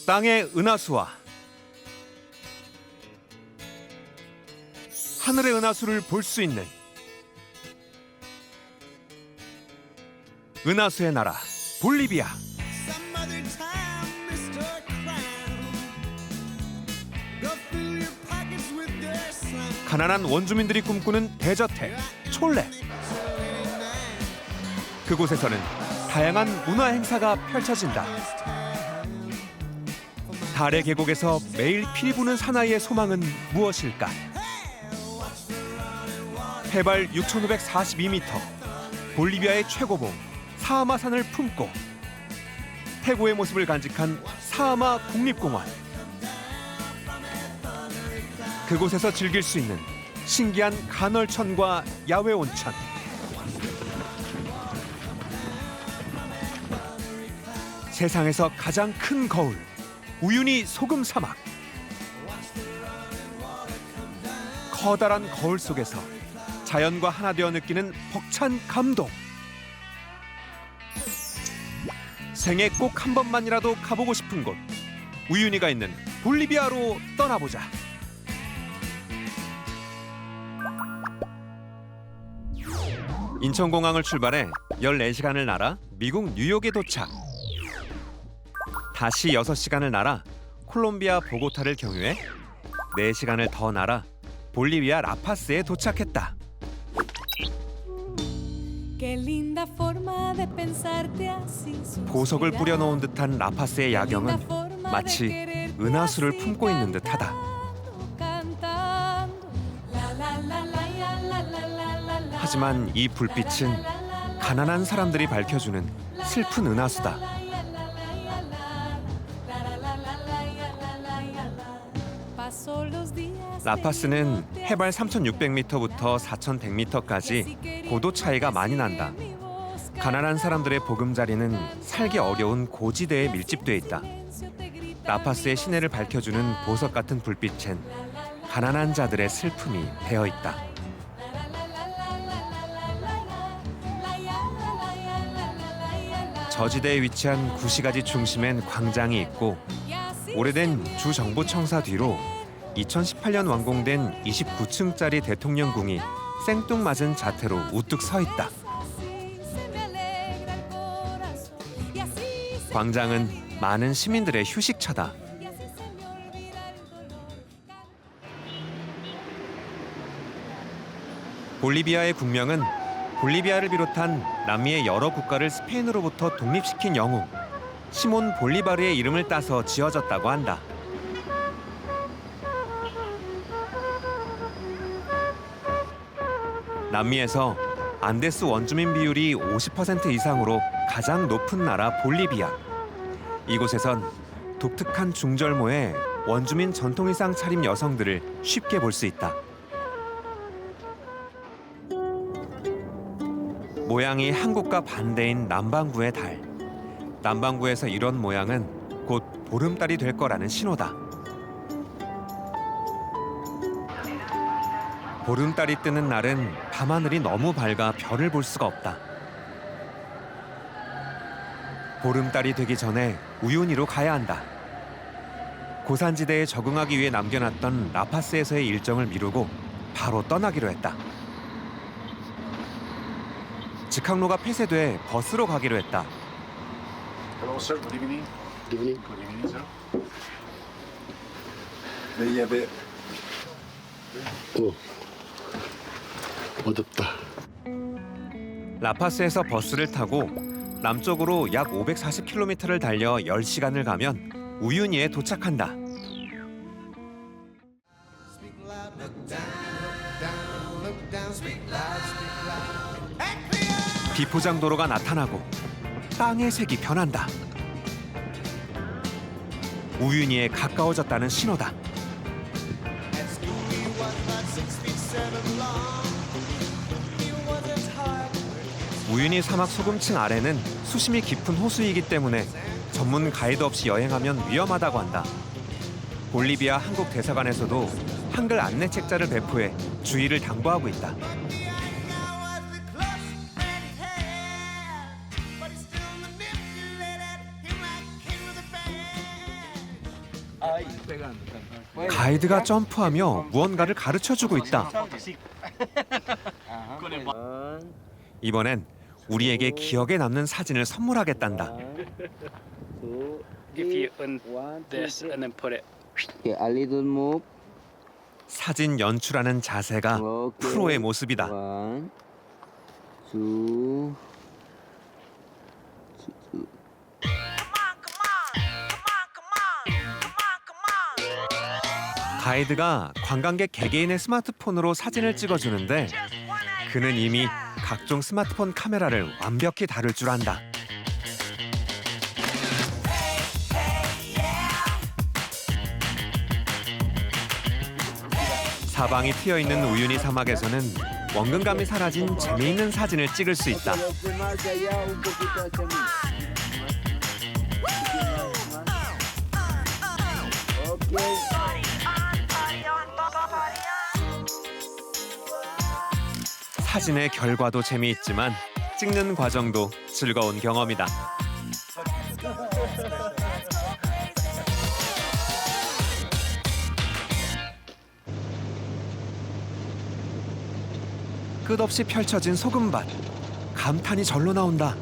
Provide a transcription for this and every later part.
땅의 은하수와 하늘의 은하수를 볼 수 있는 은하수의 나라 볼리비아. 가난한 원주민들이 꿈꾸는 대저택 촐레. 그곳에서는 다양한 문화 행사가 펼쳐진다. 달의 계곡에서 매일 피리 부는 사나이의 소망은 무엇일까? 해발 6,542m, 볼리비아의 최고봉 사하마산을 품고 태고의 모습을 간직한 사하마 국립공원. 그곳에서 즐길 수 있는 신기한 간헐천과 야외 온천. 세상에서 가장 큰 거울, 우유니 소금 사막. 커다란 거울 속에서 자연과 하나 되어 느끼는 벅찬 감동. 생애 꼭 한 번만이라도 가보고 싶은 곳, 우유니가 있는 볼리비아로 떠나보자. 인천공항을 출발해 14시간을 날아 미국 뉴욕에 도착. 다시 6시간을 날아 콜롬비아 보고타를 경유해 4시간을 더 날아 볼리비아 라파스에 도착했다. 보석을 뿌려놓은 듯한 라파스의 야경은 마치 은하수를 품고 있는 듯하다. 하지만 이 불빛은 가난한 사람들이 밝혀주는 슬픈 은하수다. 라파스는 해발 3,600m부터 4,100m까지 고도 차이가 많이 난다. 가난한 사람들의 보금자리는 살기 어려운 고지대에 밀집돼 있다. 라파스의 시내를 밝혀주는 보석 같은 불빛엔 가난한 자들의 슬픔이 배어 있다. 저지대에 위치한 구시가지 중심엔 광장이 있고 오래된 주정부청사 뒤로 2018년 완공된 29층짜리 대통령궁이 생뚱맞은 자태로 우뚝 서 있다. 광장은 많은 시민들의 휴식처다. 볼리비아의 국명은 볼리비아를 비롯한 남미의 여러 국가를 스페인으로부터 독립시킨 영웅 시몬 볼리바르의 이름을 따서 지어졌다고 한다. 남미에서 안데스 원주민 비율이 50% 이상으로 가장 높은 나라 볼리비아. 이곳에선 독특한 중절모의 원주민 전통 의상 차림 여성들을 쉽게 볼 수 있다. 모양이 한국과 반대인 남반구의 달. 남반구에서 이런 모양은 곧 보름달이 될 거라는 신호다. 보름달이 뜨는 날은 밤하늘이 너무 밝아 별을 볼 수가 없다. 보름달이 되기 전에 우유니로 가야 한다. 고산지대에 적응하기 위해 남겨놨던 라파스에서의 일정을 미루고 바로 떠나기로 했다. 직항로가 폐쇄돼 버스로 가기로 했다. Hello, sir. Good evening. Good evening. Good evening, sir. 네, 예배. 어둡다. 라파스에서 버스를 타고 남쪽으로 약 540km를 달려 10시간을 가면 우유니에 도착한다. 비포장 도로가 나타나고 땅의 색이 변한다. 우유니에 가까워졌다는 신호다. 우유니 사막 소금층 아래는 수심이 깊은 호수이기 때문에 전문 가이드 없이 여행하면 위험하다고 한다. 볼리비아 한국 대사관에서도 한글 안내 책자를 배포해 주의를 당부하고 있다. 가이드가 점프하며 무언가를 가르쳐주고 있다. 이번엔 우리에게 기억에 남는 사진을 선물하겠단다. If you this and then put it. Okay, a little move. 사진 연출하는 자세가 Okay. 프로의 모습이다. 1, 2. 가이드가 관광객 개개인의 스마트폰으로 사진을 찍어주는데 그는 이미 각종 스마트폰 카메라를 완벽히 다룰 줄 안다. 사방이 트여있는 우유니 사막에서는 원근감이 사라진 재미있는 사진을 찍을 수 있다. 사진의 결과도 재미있지만 찍는 과정도 즐거운 경험이다. 끝없이 펼쳐진 소금밭. 감탄이 절로 나온다.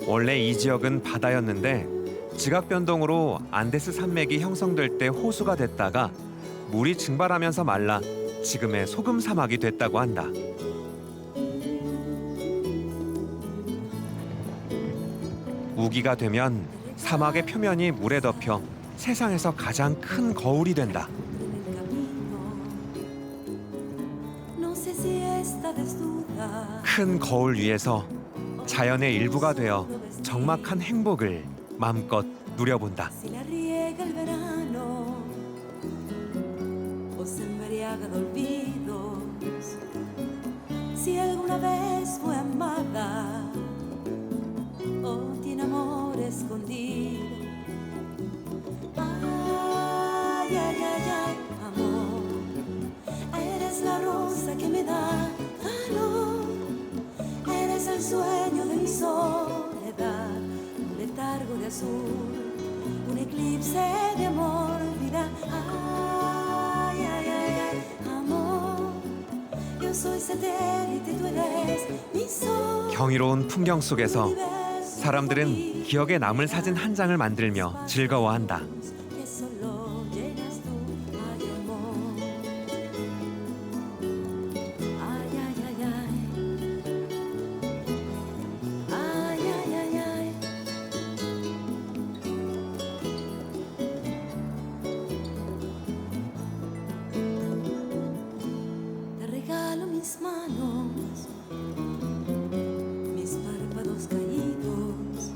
원래 이 지역은 바다였는데 지각 변동으로 안데스 산맥이 형성될 때 호수가 됐다가 물이 증발하면서 말라 지금의 소금 사막이 됐다고 한다. 우기가 되면 사막의 표면이 물에 덮여 세상에서 가장 큰 거울이 된다. 큰 거울 위에서 자연의 일부가 되어 적막한 행복을 마음껏 누려본다. Si alguna vez fue amada o tiene amor escondido. Ay, ay, ay, ay, amor, eres la rosa que me da calor, eres el sueño de mi soledad, un letargo de azul, un eclipse de amor, vida. Ay, ay, ay, ay, amor. 경이로운 풍경 속에서 사람들은 기억에 남을 사진 한 장을 만들며 즐거워한다. Mis manos, mis párpados caídos,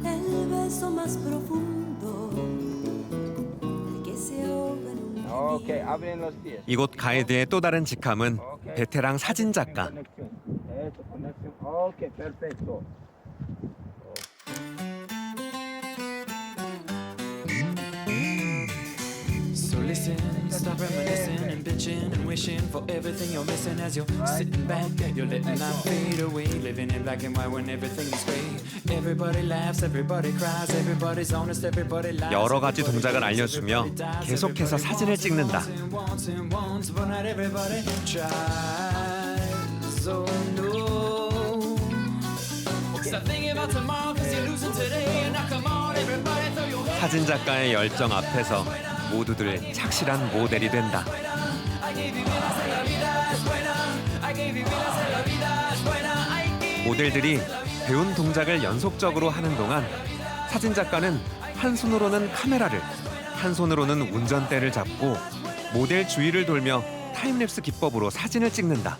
el beso más profundo, el que se ahoga en un Okay, abren los pies. 이곳 가이드의 또 다른 직함은 베테랑 사진 작가. Eso, conexión. Okay, perfecto. So listen, stop reminiscing and bitching and wishing for everything you're missing as you're sitting back. You're letting life fade away, living in black and white when everything is gray. Everybody laughs, everybody cries, everybody's honest, everybody lies. 여러 가지 동작을 알려주며 계속해서 사진을 찍는다. Wants and wants, but not everybody tries. Oh no. Stop thinking about tomorrow 'cause you're losing today. And now come on, everybody throw your hands. 사진 작가의 열정 앞에서 모두들 착실한 모델이 된다. 모델들이 배운 동작을 연속적으로 하는 동안 사진 작가는 한 손으로는 카메라를, 한 손으로는 운전대를 잡고 모델 주위를 돌며 타임랩스 기법으로 사진을 찍는다.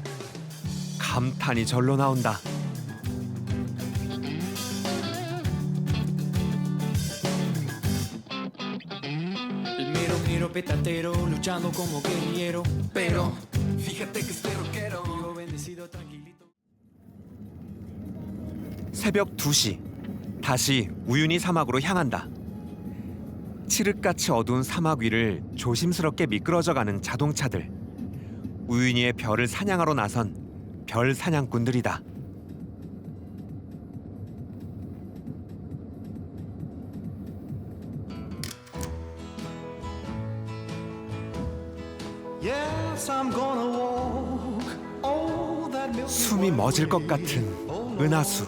감탄이 절로 나온다. Petatero luchando como guerrillero, pero fíjate que este rockero vivo bendecido tranquilito. 새벽 2시 다시 우유니 사막으로 향한다. 칠흑같이 어두운 사막 위를 조심스럽게 미끄러져가는 자동차들. 우유니의 별을 사냥하러 나선 별 사냥꾼들이다. 숨이 멎을 것 같은 은하수.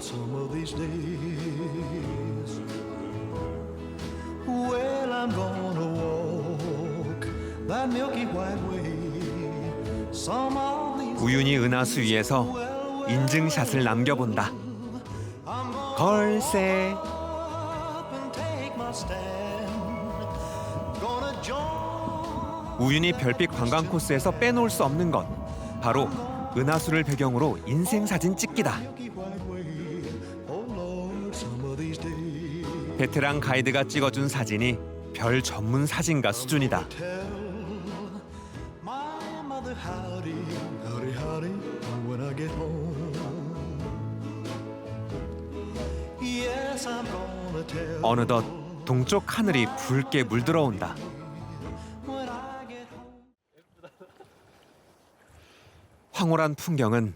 우윤희 은하수 위에서 인증샷을 남겨본다. 걸세. 우윤희 별빛 관광 코스에서 빼놓을 수 없는 것, 바로 은하수를 배경으로 인생사진 찍기다. 베테랑 가이드가 찍어준 사진이 별 전문 사진가 수준이다. 어느덧 동쪽 하늘이 붉게 물들어온다. 황홀한 풍경은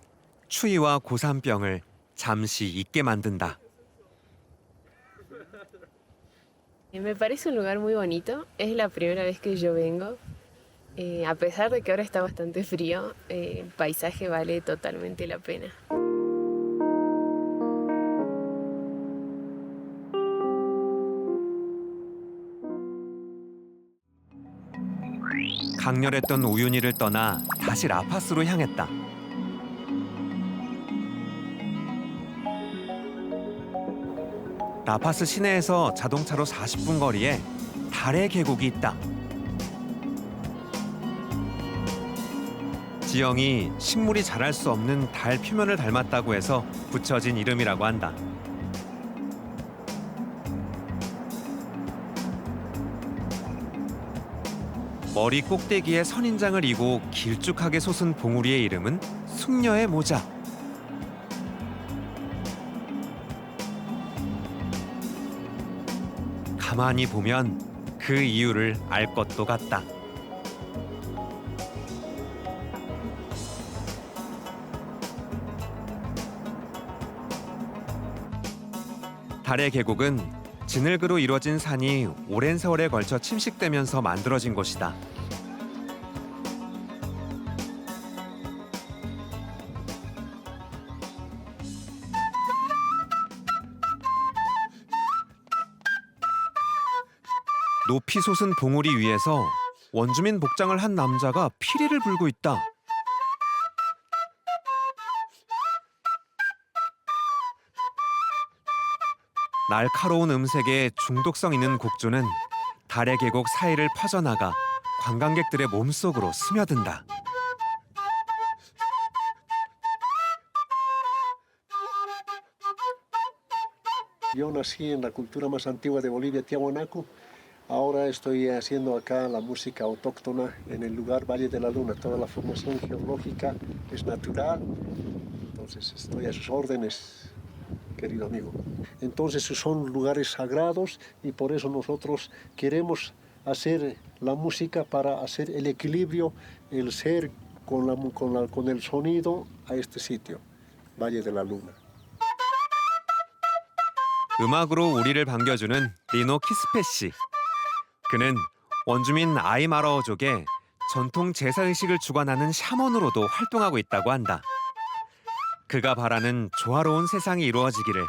추위와 고산병을 잠시 잊게 만든다. Me parece un lugar muy bonito. Es la primera vez que yo vengo. A pesar de que ahora está bastante frío, el paisaje vale totalmente la pena. 강렬했던 우윤희를 떠나 다시 라파스로 향했다. 라파스 시내에서 자동차로 40분 거리에 달의 계곡이 있다. 지형이 식물이 자랄 수 없는 달 표면을 닮았다고 해서 붙여진 이름이라고 한다. 머리 꼭대기에 선인장을 이고 길쭉하게 솟은 봉우리의 이름은 숙녀의 모자. 가만히 보면 그 이유를 알 것도 같다. 달의 계곡은 진흙으로 이루어진 산이 오랜 세월에 걸쳐 침식되면서 만들어진 곳이다. 높이 솟은 봉우리 위에서 원주민 복장을 한 남자가 피리를 불고 있다. 날카로운 음색에 중독성 있는 곡조는 달의 계곡 사이를 퍼져나가 관광객들의 몸속으로 스며든다. Yo nací en la cultura más antigua de Bolivia, Tiahuanaco. Ahora estoy haciendo acá la música autóctona en el lugar Valle de la Luna. Toda la formación geológica es natural. Entonces estoy a sus órdenes, querido amigo. Entonces son lugares sagrados y por eso nosotros queremos hacer la música para hacer el equilibrio, el ser con el sonido a este sitio, Valle de la Luna. 음악으로 우리를 반겨주는 리노 키스페 씨. 그는 원주민 아이마라어족의 전통 제사의식을 주관하는 샤먼으로도 활동하고 있다고 한다. 그가 바라는 조화로운 세상이 이루어지기를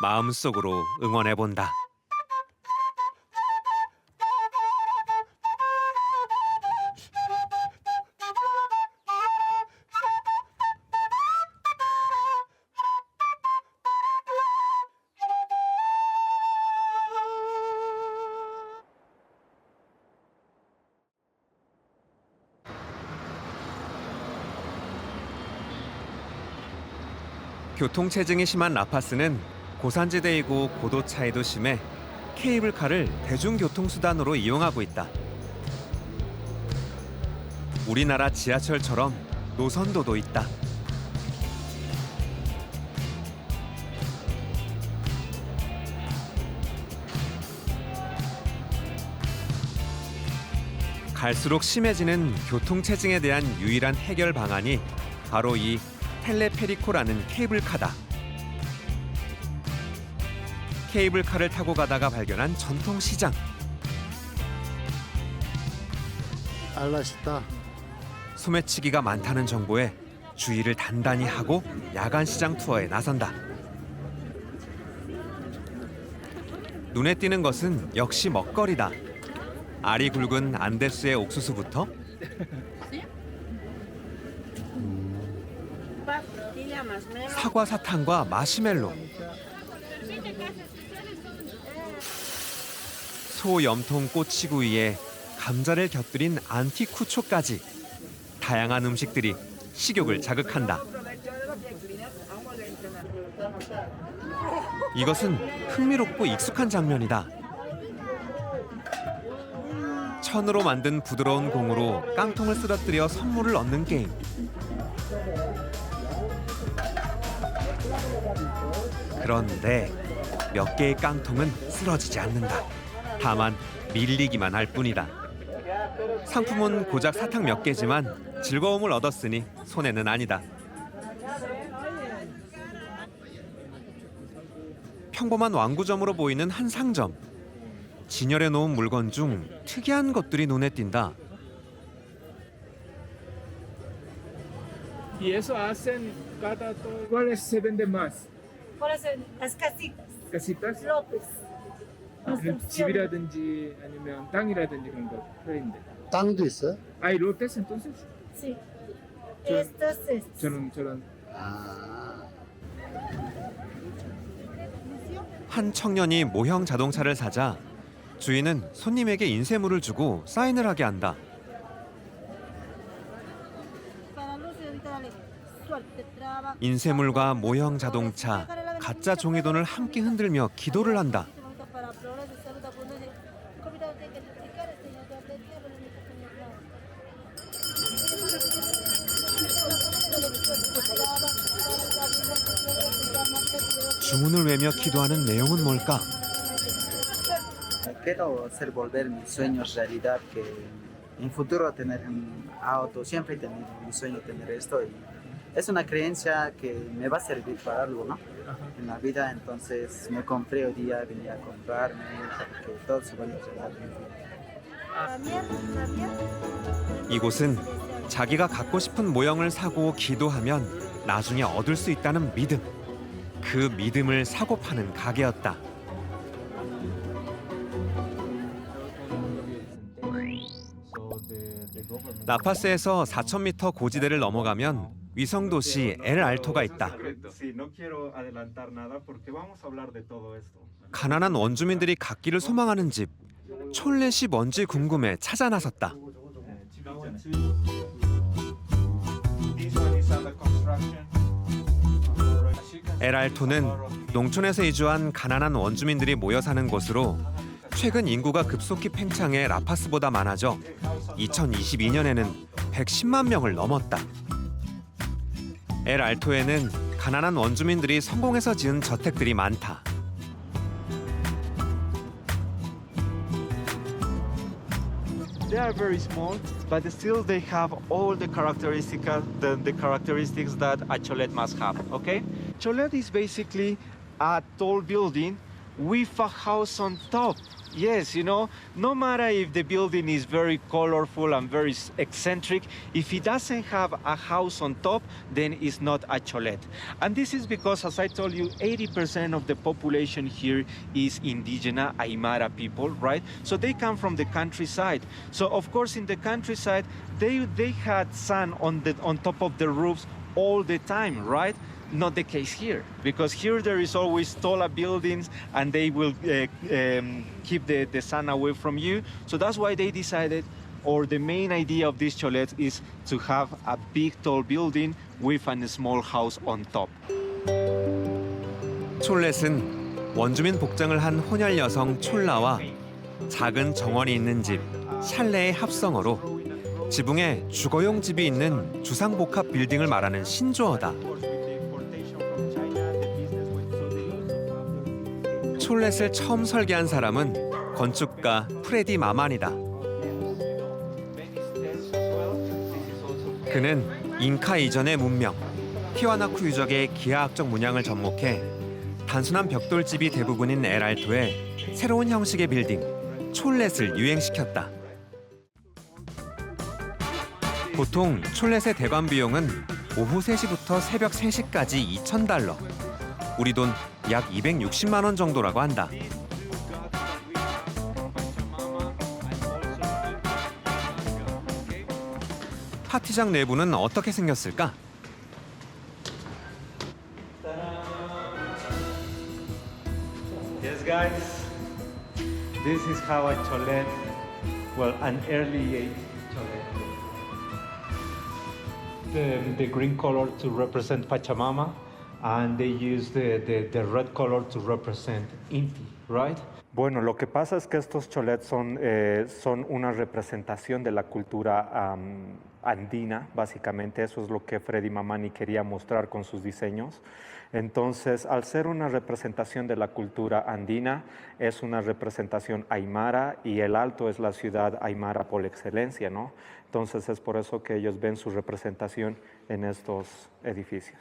마음속으로 응원해본다. 교통체증이 심한 라파스는 고산지대이고 고도 차이도 심해 케이블카를 대중교통수단으로 이용하고 있다. 우리나라 지하철처럼 노선도도 있다. 갈수록 심해지는 교통체증에 대한 유일한 해결 방안이 바로 이 텔레페리코라는 케이블카다. 케이블카를 타고 가다가 발견한 전통시장. Allá está 소매치기가 많다는 정보에 주의를 단단히 하고 야간 시장 투어에 나선다. 눈에 띄는 것은 역시 먹거리다. 알이 굵은 안데스의 옥수수부터 사과 사탕과 마시멜로, 소 염통 꼬치구이에 감자를 곁들인 안티쿠초까지 다양한 음식들이 식욕을 자극한다. 이것은 흥미롭고 익숙한 장면이다. 천으로 만든 부드러운 공으로 깡통을 쓰러뜨려 선물을 얻는 게임. 그런데 몇 개의 깡통은 쓰러지지 않는다. 다만 밀리기만 할 뿐이다. 상품은 고작 사탕 몇 개지만 즐거움을 얻었으니 손해는 아니다. 평범한 완구점으로 보이는 한 상점. 진열해 놓은 물건 중 특이한 것들이 눈에 띈다. Y eso hacen cada todo. ¿Cuáles se venden más? Las casitas, casitas? lotes. 집이라든지 아니면 땅이라든지 그런 거 팔인데. 땅도 있어요? Hay lotes entonces? Sí. Estos es. 저런. 한 청년이 모형 자동차를 사자 주인은 손님에게 인쇄물을 주고 사인을 하게 한다. 인쇄물과 모형 자동차, 가짜 종이돈을 함께 흔들며 기도를 한다. 주문을 외며 기도하는 내용은 뭘까? Quiero hacer volver mis sueños realidad, que en futuro tener un auto, siempre he tenido mi sueño tener esto y es una creencia que me va a servir para algo, ¿no? En la vida, entonces me compré hoy día, venía a comprarme, para que todo se vaya a realidad. 이곳은 자기가 갖고 싶은 모형을 사고 기도하면 나중에 얻을 수 있다는 믿음. 그 믿음을 사고 파는 가게였다. 라파스에서 4,000m 고지대를 넘어가면 위성도시 엘-알토가 있다. 가난한 원주민들이 갖기를 소망하는 집. 촐렛이 뭔지 궁금해 찾아 나섰다. 엘-알토는 농촌에서 이주한 가난한 원주민들이 모여 사는 곳으로 최근 인구가 급속히 팽창해 라파스보다 많아져 2022년에는 110만 명을 넘었다. 엘-알토에는 가난한 원주민들이 성공해서 지은 저택들이 많다. They are very small, but still they have all the characteristics that a cholet must have. Okay, cholet is basically a tall building with a house on top. Yes, you know, no matter if the building is very colorful and very eccentric, if it doesn't have a house on top, then it's not a cholet. And this is because, as I told you, 80% of the population here is indigenous Aymara people, right? So they come from the countryside. So of course, in the countryside, they had sun on top of the roofs all the time, right? Not the case here, because here there is always taller buildings and they will keep the sun away from you. So that's why they decided, or the main idea of this cholet is to have a big tall building with a small house on top. 촐렛은 원주민 복장을 한 혼혈 여성 촐라와 작은 정원이 있는 집 샬레의 합성어로 지붕에 주거용 집이 있는 주상복합 빌딩을 말하는 신조어다. 촐렛을 처음 설계한 사람은 건축가 프레디 마만이다. 그는 잉카 이전의 문명, 티와나쿠 유적의 기하학적 문양을 접목해 단순한 벽돌집이 대부분인 엘-알토에 새로운 형식의 빌딩, 촐렛을 유행시켰다. 보통 촐렛의 대관 비용은 오후 3시부터 새벽 3시까지 $2,000. 우리 돈 약 260만 원 정도라고 한다. 파티장 내부는 어떻게 생겼을까? Yes, guys. This is how a cholet, well, an early age cholet. The green color to represent Pachamama, and they use the red color to represent Inti, right? Bueno, lo que pasa es que estos cholets son una representación de la cultura andina, básicamente. Eso es lo que Freddy Mamani quería mostrar con sus diseños. Entonces, al ser una representación de la cultura andina, es una representación aymara y el Alto es la ciudad aymara por excelencia, ¿no? Entonces, es por eso que ellos ven su representación en estos edificios.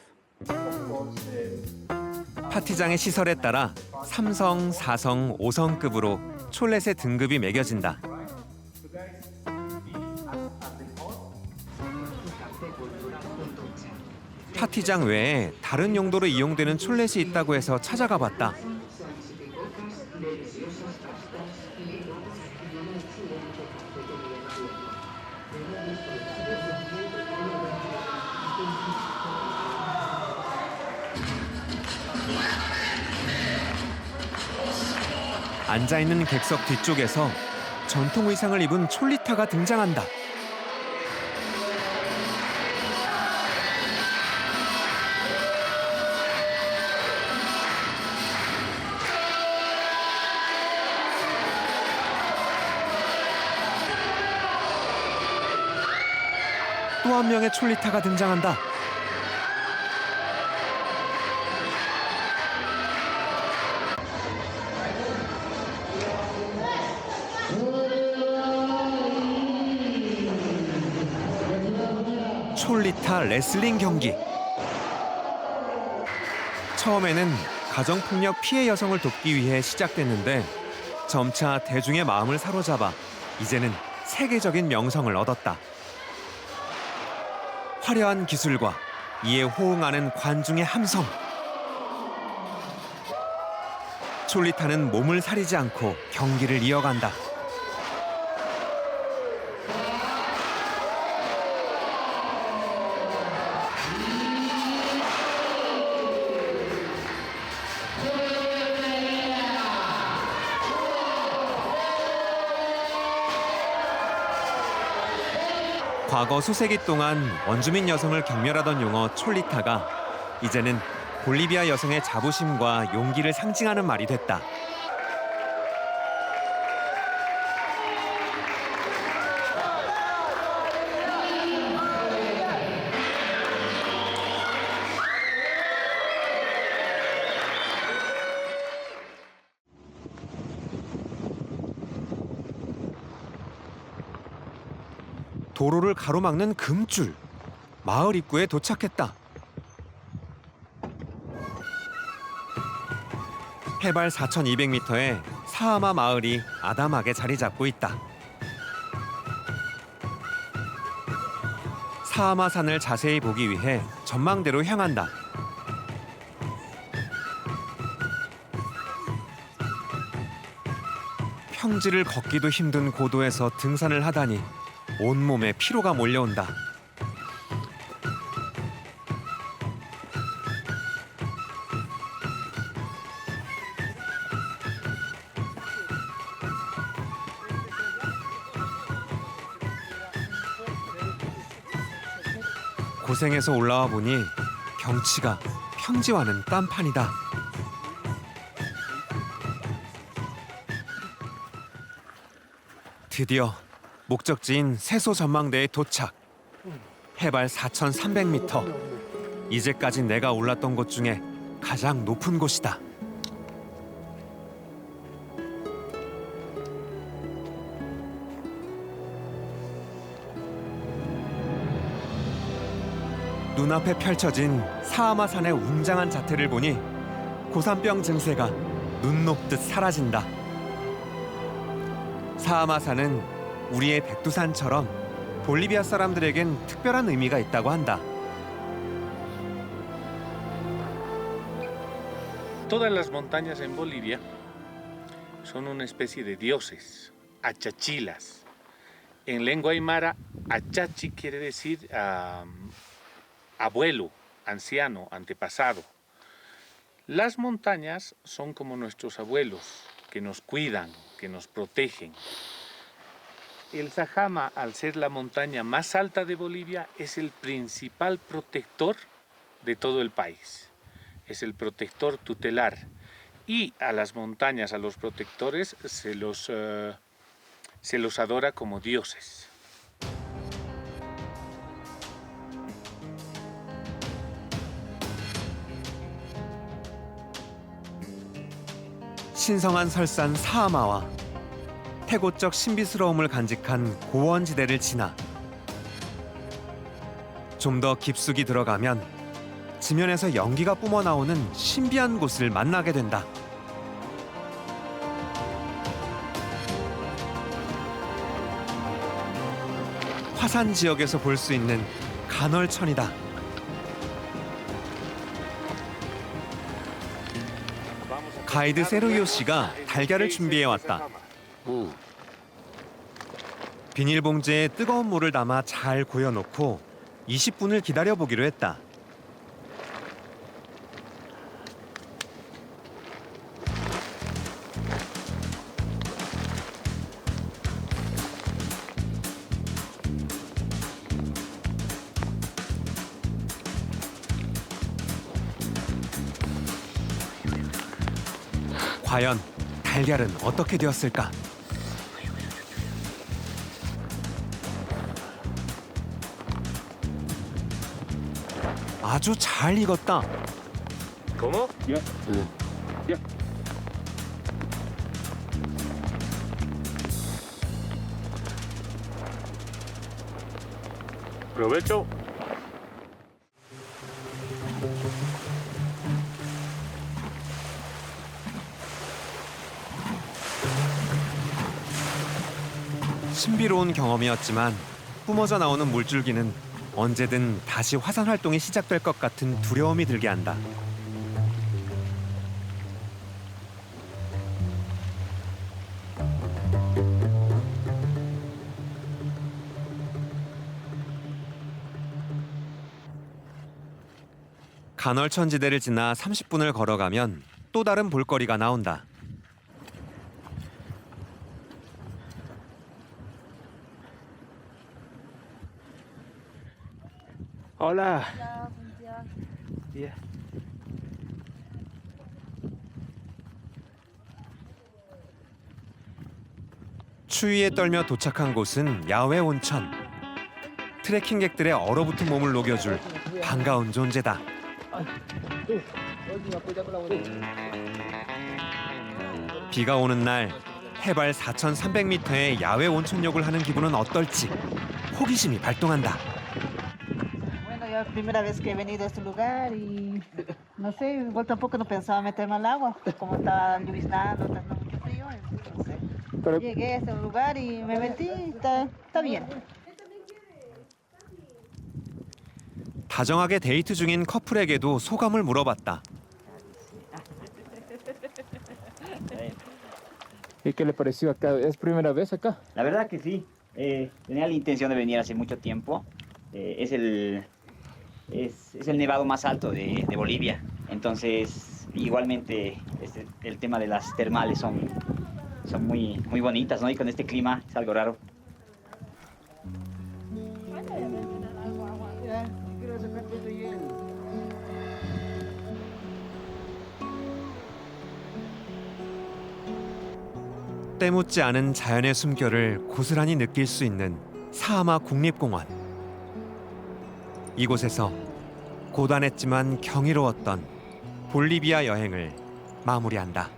파티장의 시설에 따라 3성, 4성, 5성급으로 촐렛의 등급이 매겨진다. 파티장 외에 다른 용도로 이용되는 촐렛이 있다고 해서 찾아가 봤다. 앉아있는 객석 뒤쪽에서 전통 의상을 입은 촐리타가 등장한다. 또 한 명의 촐리타가 등장한다. 촐리타 레슬링 경기. 처음에는 가정폭력 피해 여성을 돕기 위해 시작됐는데 점차 대중의 마음을 사로잡아 이제는 세계적인 명성을 얻었다. 화려한 기술과 이에 호응하는 관중의 함성. 촐리타는 몸을 사리지 않고 경기를 이어간다. 과거 수세기 동안 원주민 여성을 경멸하던 용어 촐리타가 이제는 볼리비아 여성의 자부심과 용기를 상징하는 말이 됐다. 도로를 가로막는 금줄. 마을 입구에 도착했다. 해발 4,200m의 사하마 마을이 아담하게 자리 잡고 있다. 사하마 산을 자세히 보기 위해 전망대로 향한다. 평지를 걷기도 힘든 고도에서 등산을 하다니 온몸에 피로가 몰려온다. 고생해서 올라와 보니 경치가 평지와는 딴판이다. 드디어 목적지인 세소 전망대에 도착. 해발 4,300m. 이제까지 내가 올랐던 곳 중에 가장 높은 곳이다. 눈앞에 펼쳐진 사하마산의 웅장한 자태를 보니 고산병 증세가 눈 녹듯 사라진다. 사하마산은 우리의 백두산처럼 볼리비아 사람들에겐 특별한 의미가 있다고 한다. Todas las montañas en Bolivia son una especie de dioses, achachilas. En lengua aymara, achachi quiere decir abuelo, anciano, antepasado. Las montañas son como nuestros abuelos, que nos cuidan, que nos protegen. El Sajama, al ser la montaña más alta de Bolivia, es el principal protector de todo el país. Es el protector tutelar. Y a las montañas, a los protectores, se los adora como dioses. 신성한 설산 사하마와 태고적 신비스러움을 간직한 고원지대를 지나 좀 더 깊숙이 들어가면 지면에서 연기가 뿜어나오는 신비한 곳을 만나게 된다. 화산 지역에서 볼 수 있는 간헐천이다. 가이드 세르이오 씨가 달걀을 준비해 왔다. 비닐봉지에 뜨거운 물을 담아 잘 고여놓고 20분을 기다려보기로 했다. 과연 달걀은 어떻게 되었을까? 아주 잘 익었다. ¿Cómo? Provecho. 신비로운 경험이었지만 뿜어져 나오는 물줄기는 언제든 다시 화산 활동이 시작될 것 같은 두려움이 들게 한다. 간헐천지대를 지나 30분을 걸어가면 또 다른 볼거리가 나온다. Hola. Yeah. 추위에 떨며 도착한 곳은 야외 온천. 트레킹객들의 얼어붙은 몸을 녹여줄 반가운 존재다. 비가 오는 날 해발 4,300m의 야외 온천욕을 하는 기분은 어떨지 호기심이 발동한다. Es la primera vez que he venido a este lugar y no sé, igual tampoco no pensaba meterme al agua, como estaba lloviznando, estaba mucho frío, no sé. Llegué a este lugar y me metí, está bien. 다정하게 데이트 중인 커플에게도 소감을 물어봤다. ¿Y qué le pareció acá? ¿Es primera vez acá? La verdad que sí. Tenía la intención de venir hace mucho tiempo. Es el nevado más alto de Bolivia. Entonces, igualmente, el tema de las termales son muy bonitas, ¿no? Y con este clima es algo raro. 때묻지 않은 자연의 숨결을 고스란히 느낄 수 있는 사하마 국립공원. 이곳에서 고단했지만 경이로웠던 볼리비아 여행을 마무리한다.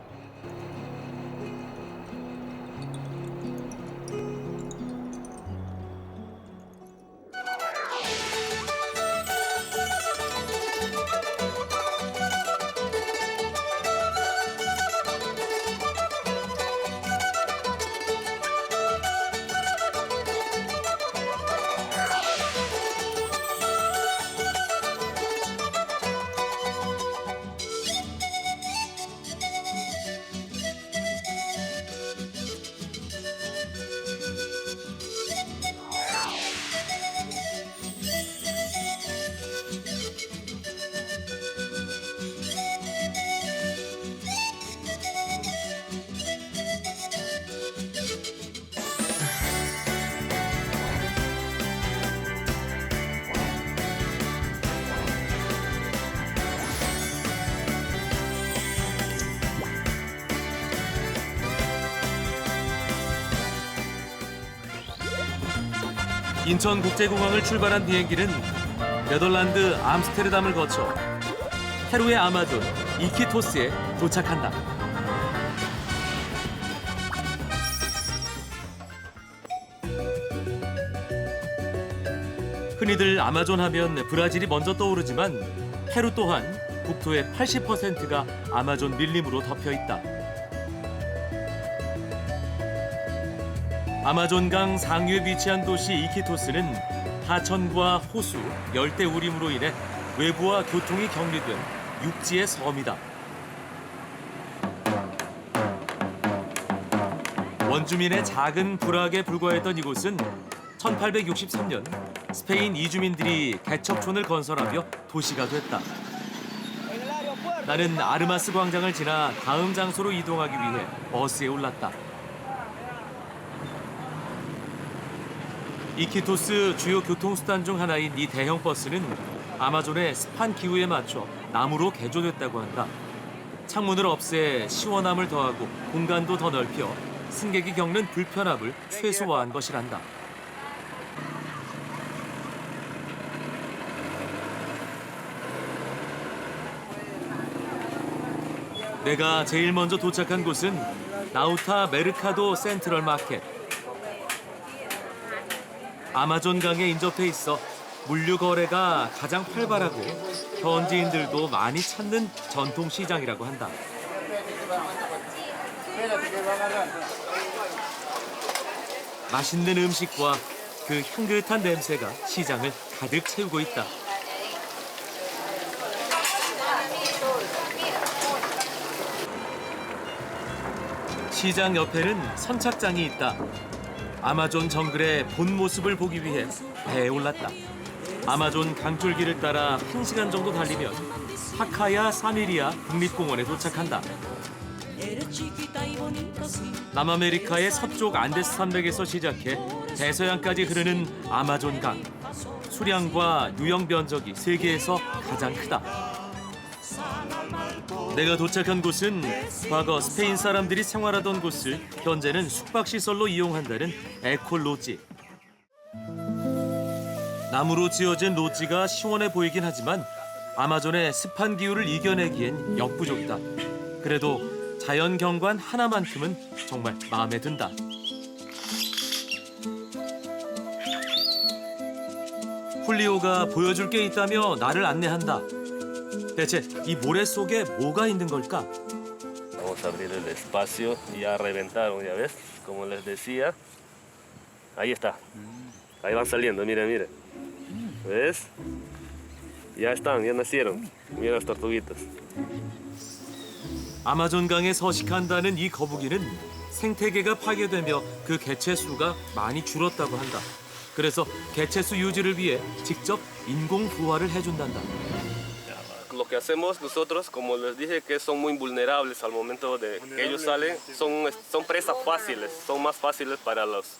인천국제공항을 출발한 비행기는 네덜란드 암스테르담을 거쳐 페루의 아마존 이키토스에 도착한다. 흔히들 아마존 하면 브라질이 먼저 떠오르지만 페루 또한 국토의 80%가 아마존 밀림으로 덮여 있다. 아마존강 상류에 위치한 도시 이키토스는 하천과 호수, 열대 우림으로 인해 외부와 교통이 격리된 육지의 섬이다. 원주민의 작은 부락에 불과했던 이곳은 1863년 스페인 이주민들이 개척촌을 건설하며 도시가 됐다. 나는 아르마스 광장을 지나 다음 장소로 이동하기 위해 버스에 올랐다. 이키토스 주요 교통수단 중 하나인 이 대형 버스는 아마존의 습한 기후에 맞춰 나무로 개조됐다고 한다. 창문을 없애 시원함을 더하고 공간도 더 넓혀 승객이 겪는 불편함을 최소화한 것이란다. 내가 제일 먼저 도착한 곳은 나우타 메르카도 센트럴 마켓. 아마존강에 인접해 있어 물류 거래가 가장 활발하고 현지인들도 많이 찾는 전통 시장이라고 한다. 맛있는 음식과 그 향긋한 냄새가 시장을 가득 채우고 있다. 시장 옆에는 선착장이 있다. 아마존 정글의 본 모습을 보기 위해 배에 올랐다. 아마존 강줄기를 따라 1시간 정도 달리면 하카야 사미리아 국립공원에 도착한다. 남아메리카의 서쪽 안데스 산맥에서 시작해 대서양까지 흐르는 아마존강. 수량과 유형 면적이 세계에서 가장 크다. 내가 도착한 곳은 과거 스페인 사람들이 생활하던 곳을 현재는 숙박시설로 이용한다는 에콜로지. 나무로 지어진 로지가 시원해 보이긴 하지만 아마존의 습한 기후를 이겨내기엔 역부족이다. 그래도 자연 경관 하나만큼은 정말 마음에 든다. 훌리오가 보여줄 게 있다며 나를 안내한다. 대체 이 모래 속에 뭐가 있는 걸까? Vamos a abrir el espacio, ya reventaron, ya ves, como les decía. Ahí está. Ahí van saliendo, mira, mira. ¿Ves? Ya están, ya nacieron. Mira las tortuguitas. 아마존강에 서식한다는 이 거북이는 생태계가 파괴되며 그 개체 수가 많이 줄었다고 한다. 그래서 개체 수 유지를 위해 직접 인공 부화를 해준단다. Lo que hacemos nosotros, como les dije, que son muy vulnerables al momento de que ellos salen, son presas fáciles, son más fáciles para los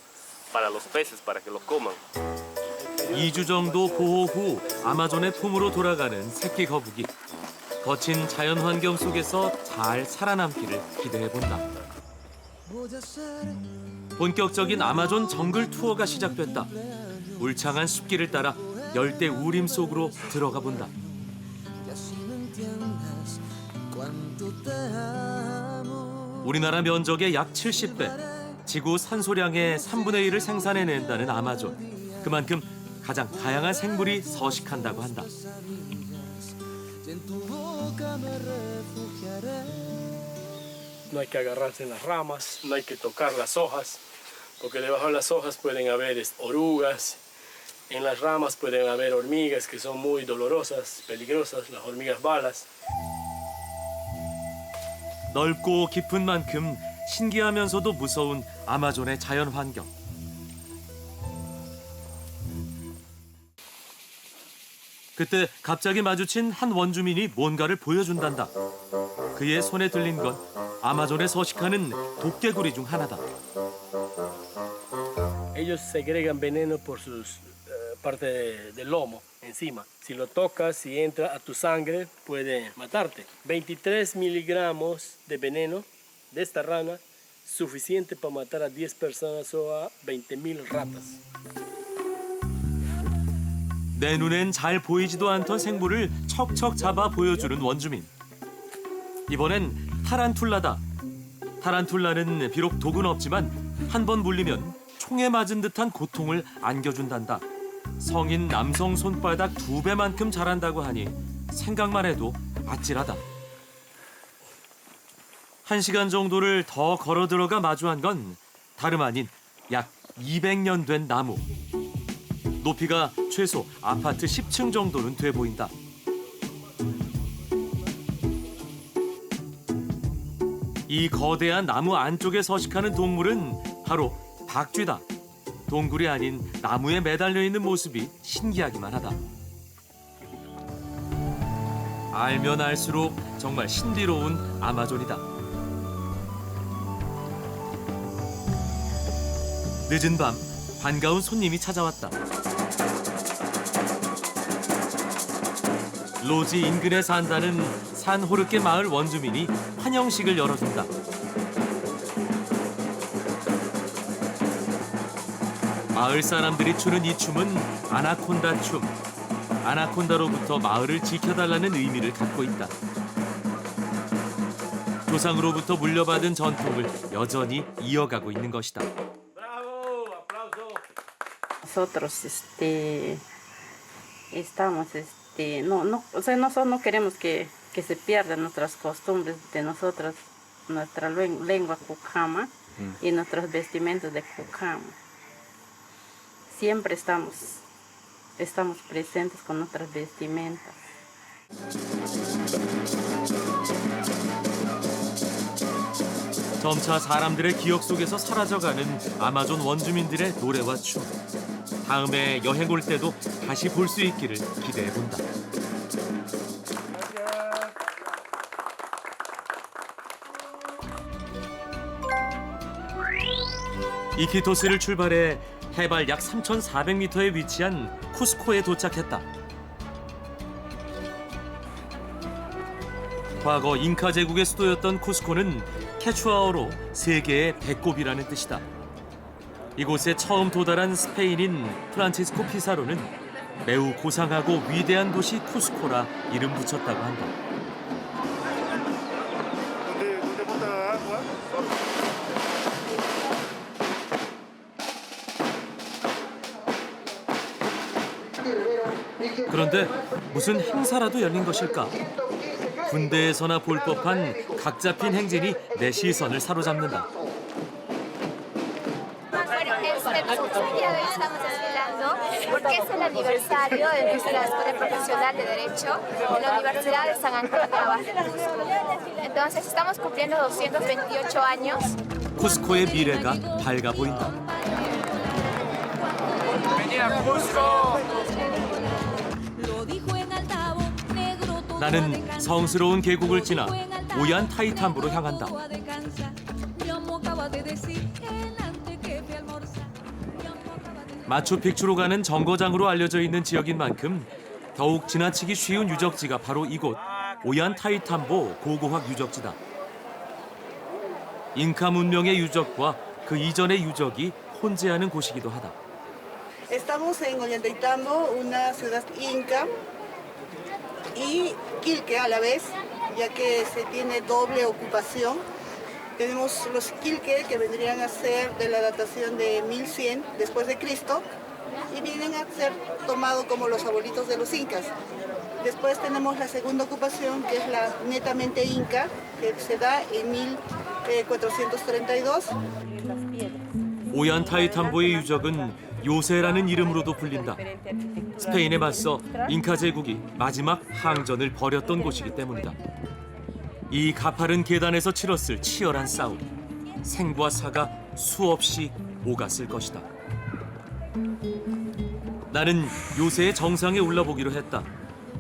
peces, para que los coman. 2주 정도 보호 후 아마존의 품으로 돌아가는 새끼 거북이. 거친 자연 환경 속에서 잘 살아남기를 기대해본다. 본격적인 아마존 정글 투어가 시작됐다. 울창한 숲길을 따라 열대 우림 속으로 들어가 본다. 우리나라 면적의 약 70배, 지구 산소량의 3분의 1을 생산해낸다는 아마존. 그만큼 가장 다양한 생물이 서식한다고 한다. No hay que agarrarse en las ramas, no hay que tocar las hojas, porque debajo de las hojas pueden haber orugas, en las ramas pueden haber hormigas que son muy dolorosas, peligrosas, las hormigas balas. 넓고 깊은 만큼 신기하면서도 무서운 아마존의 자연 환경. 그때 갑자기 마주친 한 원주민이 뭔가를 보여준단다. 그의 손에 들린 건 아마존에 서식하는 도깨구리 중 하나다. Ellos segregan veneno por sus parte del lomo encima. Si lo tocas y entra a tu sangre puede matarte. 23 miligramos de veneno de esta rana suficiente para matar a 10 personas o a 20,000 ratas. 내 눈엔 잘 보이지도 않던 생물을 척척 잡아 보여주는 원주민. 이번엔 타란툴라다. 타란툴라는 비록 독은 없지만 한 번 물리면 총에 맞은 듯한 고통을 안겨준단다. 성인 남성 손바닥 2배만큼 자란다고 하니 생각만 해도 아찔하다. 1시간 정도를 더 걸어 들어가 마주한 건 다름 아닌 약 200년 된 나무. 높이가 최소 아파트 10층 정도는 돼 보인다. 이 거대한 나무 안쪽에 서식하는 동물은 바로 박쥐다. 동굴이 아닌 나무에 매달려 있는 모습이 신기하기만 하다. 알면 알수록 정말 신비로운 아마존이다. 늦은 밤 반가운 손님이 찾아왔다. 로지 인근에 산다는 산호르케 마을 원주민이 환영식을 열어준다. 마을 사람들이 추는 이 춤은 아나콘다 춤. 아나콘다로부터 마을을 지켜달라는 의미를 갖고 있다. 조상으로부터 물려받은 전통을 여전히 이어가고 있는 것이다. Nosotros estamos o sea, nosotros no queremos que se pierdan nuestras costumbres de nosotros, nuestra lengua Cucama y nuestros vestimentos de Cucama. Siempre estamos presentes con nuestras vestimentas. 점차 사람들의 기억 속에서 사라져가는 아마존 원주민들의 노래와 춤. 다음에 여행 올 때도 다시 볼 수 있기를 기대해본다. 이키토스를 출발해 해발 약 3,400m에 위치한 쿠스코에 도착했다. 과거 잉카 제국의 수도였던 쿠스코는 케추아어로 세계의 배꼽이라는 뜻이다. 이곳에 처음 도달한 스페인인 프란치스코 피사로는 매우 고상하고 위대한 도시 쿠스코라 이름 붙였다고 한다. 그런데 무슨 행사라도 열린 것일까? 군대에서나 볼 법한 각 잡힌 행진이 내 시선을 사로잡는다. Porque es el aniversario de nuestra Escuela Profesional de Derecho en la Universidad de San Antonio Abad. Entonces estamos cumpliendo 228 años. 쿠스코의 미래가 밝아 보인다. 나는 성스러운 계곡을 지나 오얀타이탐부로 향한다. 마추픽추로 가는 정거장으로 알려져 있는 지역인 만큼 더욱 지나치기 쉬운 유적지가 바로 이곳 오얀타이탐보 고고학 유적지다. 잉카 문명의 유적과 그 이전의 유적이 혼재하는 곳이기도 하다. Estamos en Ollantaytambo, una ciudad inca y quilque a la vez, ya que se tiene doble ocupación. Tenemos los quilque que vendrían a ser de la datación de 1100 después de Cristo y vienen a ser tomados como los abuelitos de los incas. Después tenemos la segunda ocupación, que es la netamente inca, que se da en 1432. 오얀타이탐보의 유적은 요새라는 이름으로도 불린다. 스페인에 맞서 잉카 제국이 마지막 항전을 벌였던 곳이기 때문이다. 이 가파른 계단에서 치렀을 치열한 싸움. 생과 사가 수없이 오갔을 것이다. 나는 요새의 정상에 올라보기로 했다.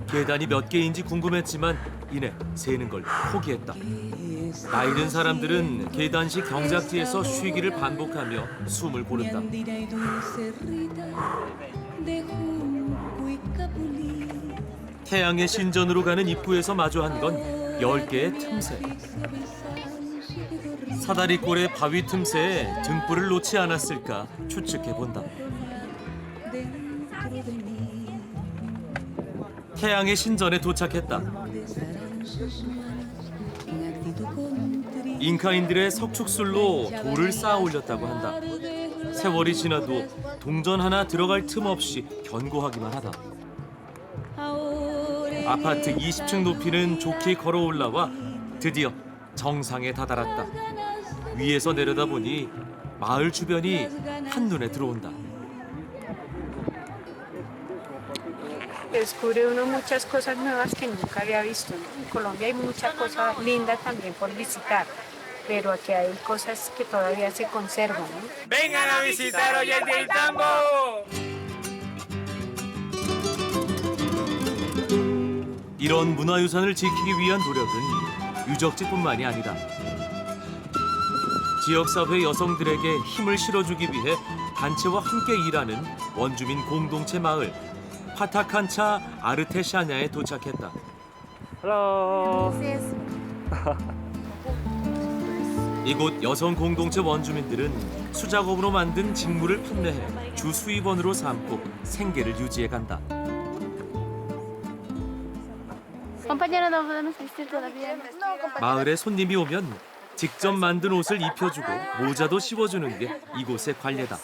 계단이 몇 개인지 궁금했지만 이내 세는 걸 포기했다. 나이 든 사람들은 계단식 경작지에서 쉬기를 반복하며 숨을 고른다. 태양의 신전으로 가는 입구에서 마주한 건 10개의 틈새. 사다리꼴의 바위 틈새에 등불을 놓지 않았을까 추측해본다. 태양의 신전에 도착했다. 잉카인들의 석축술로 돌을 쌓아 올렸다고 한다. 세월이 지나도 동전 하나 들어갈 틈 없이 견고하기만 하다. 아파트 20층 높이는 좋게 걸어 올라와 드디어 정상에 다다랐다. 위에서 내려다보니 마을 주변이 한눈에 들어온다. Descubre uno muchas cosas nuevas que nunca había visto, ¿no? En Colombia hay muchas cosas lindas también por visitar, pero aquí hay cosas que todavía se conservan, ¿no? ¡Vengan a visitar Ollantaytambo! 이런 문화유산을 지키기 위한 노력은 유적지뿐만이 아니다. 지역사회 여성들에게 힘을 실어주기 위해 단체와 함께 일하는 원주민 공동체 마을 파타칸차 아르테샤냐에 도착했다. Hello. 이곳 여성 공동체 원주민들은 수작업으로 만든 직물을 판매해 주 수입원으로 삼고 생계를 유지해간다. 마을에 손님이 오면 직접 만든 옷을 입혀주고 모자도 씌워주는 게 이곳의 관례다.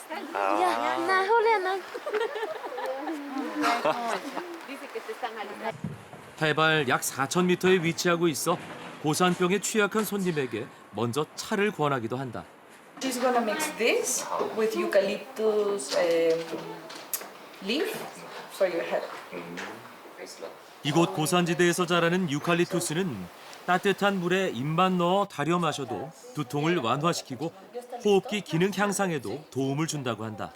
해발 약 4,000m에 위치하고 있어 고산병에 취약한 손님에게 먼저 차를 권하기도 한다. She's gonna mix this with eucalyptus leaf for your head. 이곳 고산지대에서 자라는 유칼립투스는 따뜻한 물에 입만 넣어 달여 마셔도 두통을 완화시키고 호흡기 기능 향상에도 도움을 준다고 한다.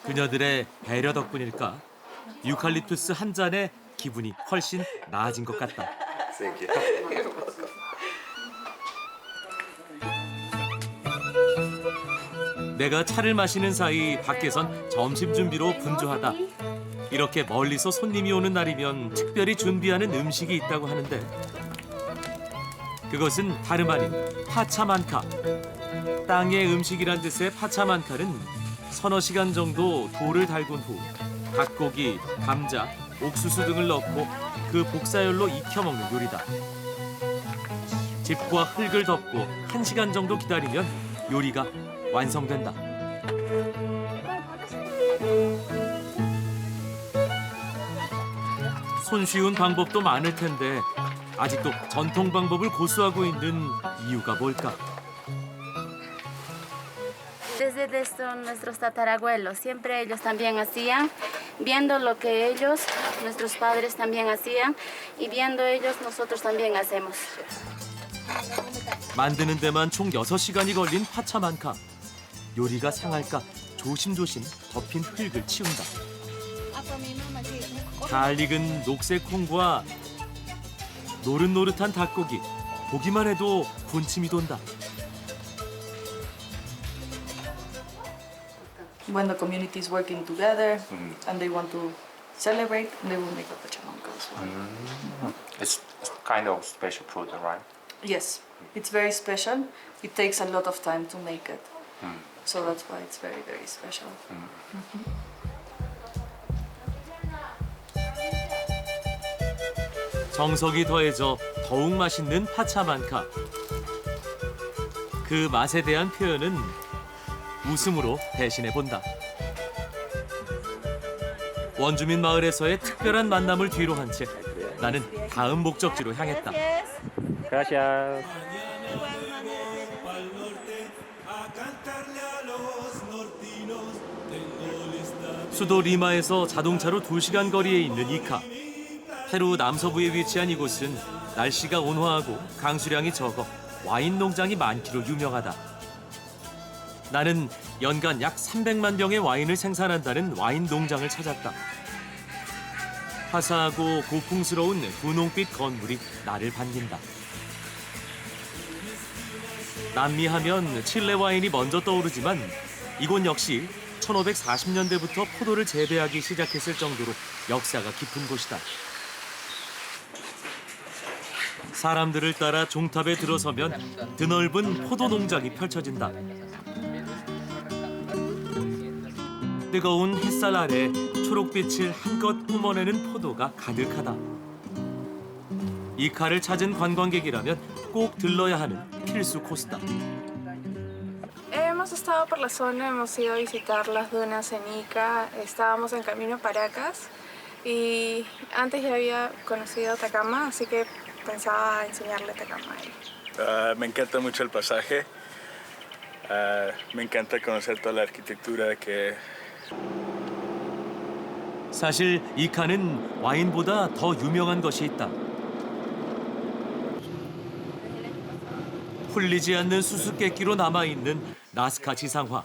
그녀들의 배려 덕분일까 유칼립투스 한 잔에 기분이 훨씬 나아진 것 같다. 내가 차를 마시는 사이 밖에선 점심 준비로 분주하다. 이렇게 멀리서 손님이 오는 날이면 특별히 준비하는 음식이 있다고 하는데 그것은 다름 아닌 파차만카. 땅의 음식이란 뜻의 파차만카는 서너 시간 정도 돌을 달군 후 닭고기, 감자, 옥수수 등을 넣고 그 복사열로 익혀 먹는 요리다. 짚과 흙을 덮고 1시간 정도 기다리면 요리가 완성된다. 손쉬운 방법도 많을 텐데 아직도 전통 방법을 고수하고 있는 이유가 뭘까? Desde nuestros tatarabuelos, siempre ellos también hacían, viendo lo que ellos, nuestros padres también hacían, y viendo ellos, nosotros también hacemos. 만드는 데만 총 6시간이 걸린 파차만카. 요리가 상할까 조심조심 덮인 흙을 치운다. 잘 익은 녹색 콩과 노릇노릇한 닭고기. 보기만 해도 군침이 돈다. When the community is working together and they want to celebrate, they will make a pachamanca as well. It's kind of special food, right? Yes, it's very special. It takes a lot of time to make it. So that's why it's very, very special. 정석이 더해져 더욱 맛있는 파차만카. 그 맛에 대한 표현은 웃음으로 대신해 본다. 원주민 마을에서의 특별한 만남을 뒤로 한 채 나는 다음 목적지로 향했다. Gracias. 수도 리마에서 자동차로 2시간 거리에 있는 이카. 페루 남서부에 위치한 이곳은 날씨가 온화하고 강수량이 적어 와인 농장이 많기로 유명하다. 나는 연간 약 300만 병의 와인을 생산한다는 와인 농장을 찾았다. 화사하고 고풍스러운 분홍빛 건물이 나를 반긴다. 남미하면 칠레 와인이 먼저 떠오르지만 이곳 역시 1540년대부터 포도를 재배하기 시작했을 정도로 역사가 깊은 곳이다. 사람들을 따라 종탑에 들어서면 드넓은 포도 농장이 펼쳐진다. 뜨거운 햇살 아래 초록빛을 한껏 뿜어내는 포도가 가득하다. 이카를 찾은 관광객이라면 꼭 들러야 하는 필수 코스다. Hemos estado por la zona, hemos ido a visitar las dunas en Ica, estábamos en camino a Paracas y antes ya había conocido Atacama, así que pensaba enseñarle Atacama a él. Me encanta mucho el pasaje, me encanta conocer toda la arquitectura que... 사실 이카는 와인보다 더 유명한 것이 있다. 풀리지 않는 수수께끼로 남아있는 나스카 지상화.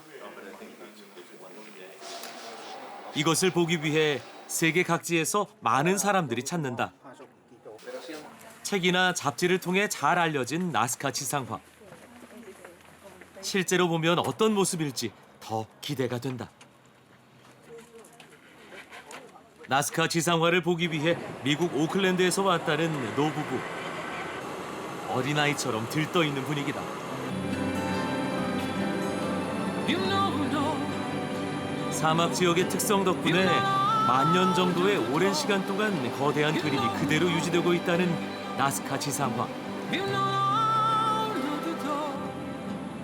이것을 보기 위해 세계 각지에서 많은 사람들이 찾는다. 책이나 잡지를 통해 잘 알려진 나스카 지상화. 실제로 보면 어떤 모습일지 더 기대가 된다. 나스카 지상화를 보기 위해 미국 오클랜드에서 왔다는 노부부. 어린아이처럼 들떠있는 분위기다. 사막 지역의 특성 덕분에 만년 정도의 오랜 시간 동안 거대한 그림이 그대로 유지되고 있다는 나스카 지상화.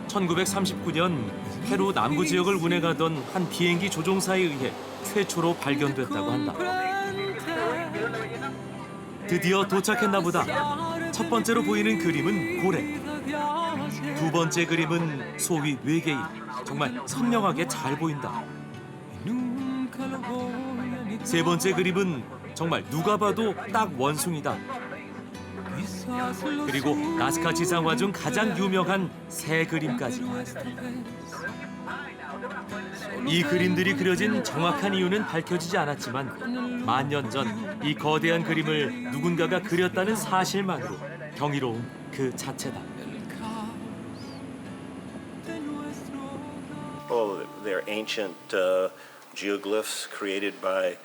1939년 페루 남부 지역을 운행하던 한 비행기 조종사에 의해 최초로 발견됐다고 한다. 드디어 도착했나 보다. 첫 번째로 보이는 그림은 고래. 두 번째 그림은 소위 외계인. 정말 선명하게 잘 보인다. 세 번째 그림은 정말 누가 봐도 딱 원숭이다. 그리고 나스카 지상화 중 가장 유명한 새 그림까지. 이 그림들이 그려진 정확한 이유는 밝혀지지 않았지만 만년 전 이 거대한 그림을 누군가가 그렸다는 사실만으로 경이로운 그 자체다. Oh, they're ancient geoglyphs created by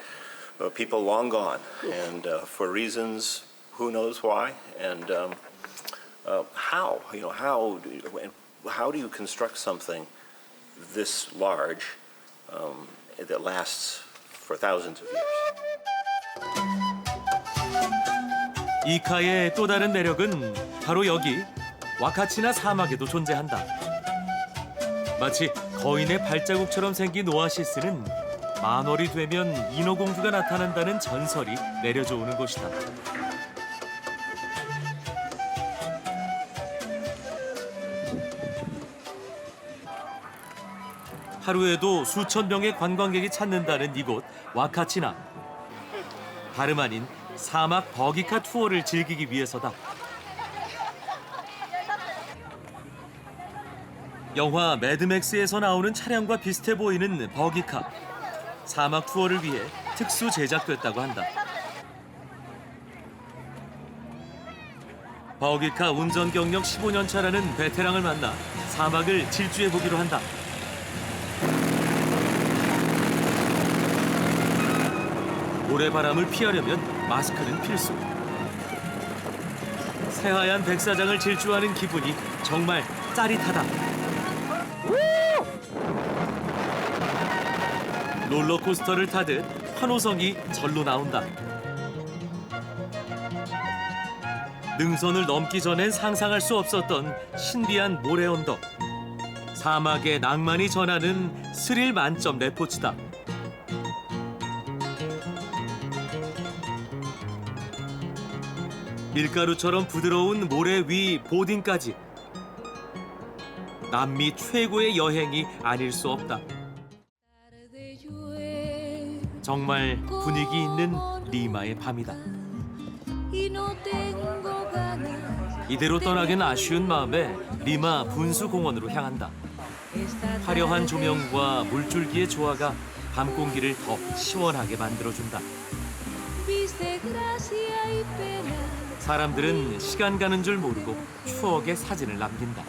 people long gone, and for reasons who knows why, and how how do you construct something this large that lasts for thousands of years? 이카의 또 다른 매력은 바로 여기 와카치나 사막에도 존재한다. 마치 거인의 발자국처럼 생긴 오아시스는 만월이 되면 인어공주가 나타난다는 전설이 내려져 오는 곳이다. 하루에도 수천 명의 관광객이 찾는다는 이곳 와카치나. 다름 아닌 사막 버기카 투어를 즐기기 위해서다. 영화 매드맥스에서 나오는 차량과 비슷해 보이는 버기카. 사막 투어를 위해 특수 제작됐다고 한다. 버기카 운전 경력 15년 차라는 베테랑을 만나 사막을 질주해 보기로 한다. 모래바람을 피하려면 마스크는 필수. 새하얀 백사장을 질주하는 기분이 정말 짜릿하다. 롤러코스터를 타듯 환호성이 절로 나온다. 능선을 넘기 전엔 상상할 수 없었던 신비한 모래 언덕. 사막의 낭만이 전하는 스릴 만점 레포츠다. 밀가루처럼 부드러운 모래 위 보딩까지. 남미 최고의 여행이 아닐 수 없다. 정말 분위기 있는 리마의 밤이다. 이대로 떠나긴 아쉬운 마음에 리마 분수공원으로 향한다. 화려한 조명과 물줄기의 조화가 밤 공기를 더 시원하게 만들어준다. 사람들은 시간 가는 줄 모르고 추억의 사진을 남긴다.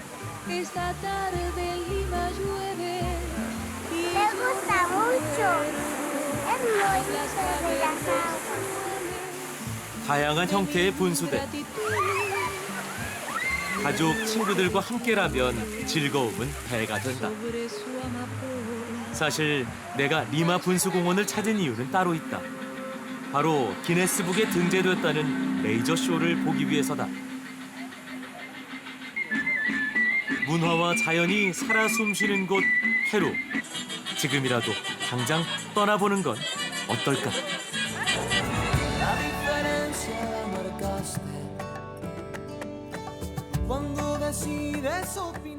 다양한 형태의 분수대. 가족, 친구들과 함께라면 즐거움은 배가 된다. 사실 내가 리마 분수공원을 찾은 이유는 따로 있다. 바로 기네스북에 등재됐다는 레이저 쇼를 보기 위해서다. 문화와 자연이 살아 숨쉬는 곳 페루. 지금이라도 당장 떠나보는 건 어떨까? La diferencia la marcaste cuando decides opinar.